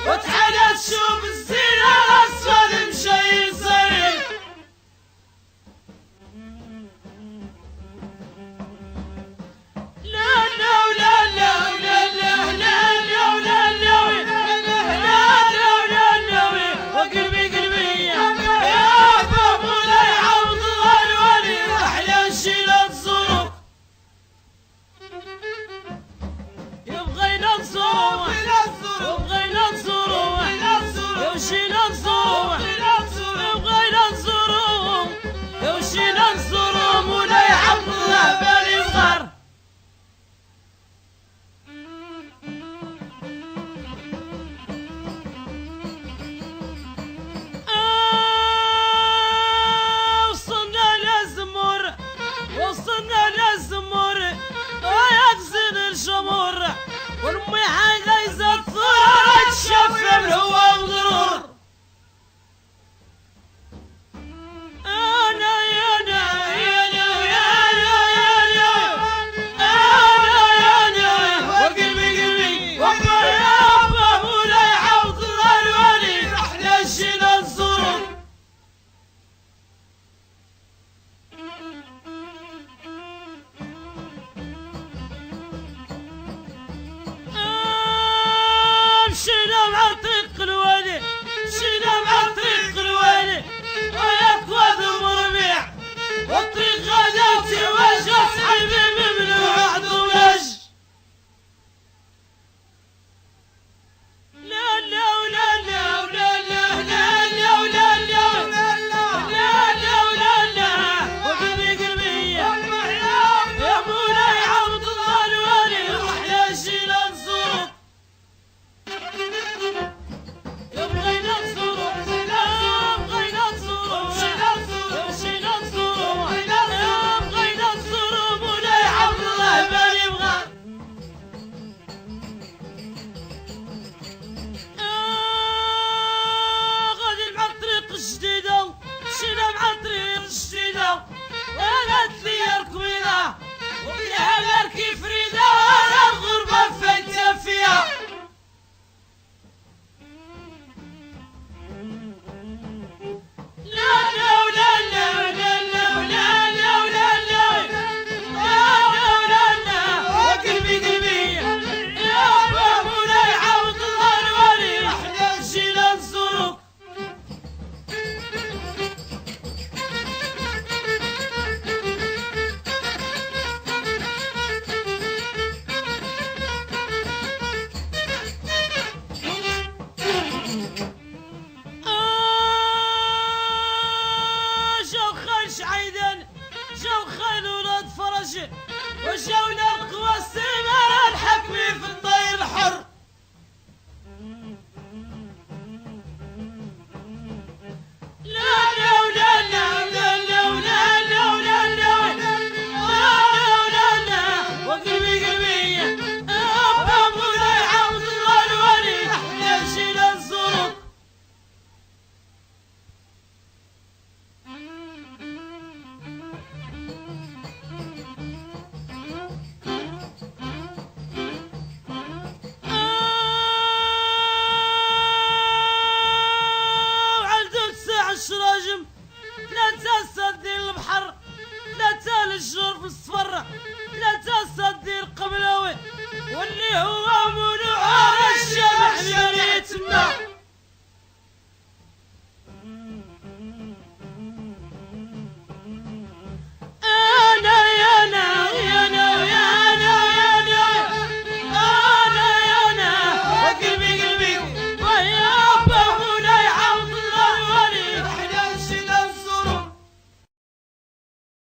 وتحلى تشوف الزينة الأسود مشي صريح. لا لا لا لا لا لا لا لا لا لا وقلبي قلبي يا بابا لا يعوض الله الولي أحلى شيلة الظروف. يبغينا نزوروه يبغينا نزوروه يمشينا نزوروه يبغينا نزوروه يمشينا نزوروه مولاي عبد الله بالي صغار. وصلنا للزمور وصلنا للزمور ويغزل الجمهور والمي حاجة الثورة تشفى بالهوا وضرور. أنا يانا يانا يانا يانا أنا يانا وقلبي قلبي وابا يابا مولاي عوض الله الولي أحلى شيلة الظروف. مشينا مع طريق الوالي مشينا مع طريق الوالي وياك مربيع والطريق غاداتي واش صحيبي ممنوع عدولاج. لا لا لا لا لا لا لا لا لا لا لا لا لا وقلبي قلبي يا مولاي عبد الله الوالي واحلى شيلة الظروف. يبغينا نزوروه يبغينا نزوروه يمشينا نزوروه يبغينا نزوروه مولاي عبد الله بالي بغار. غادي مع الطريق الجديدة مشينا مع الطريق الجديدة وانا تليا ركوينة وفيها ماركي فريدة وانا الغربة فايتة فيها. لا لا لا لا لا لا لا لا لا لا لا وقلبي قلبي يا بابا مولاي عوض الله الولي أحلى شيلة الظروف. جاو خال شعيدان جاو خال ولاد فرج وجاونا القوى السمارة الحكمي في الطير الحر. لا لا لا لا لا لا لا لا لا لا لا وقلبي قلبي يا أبا مولاي عبد الله الولي أحلى شيلة الظروف. وعندك ساعة الشراجم لا تصدي البحر لا تال الجور في الصفر لا تصدي القبلاوي واللي هو منوع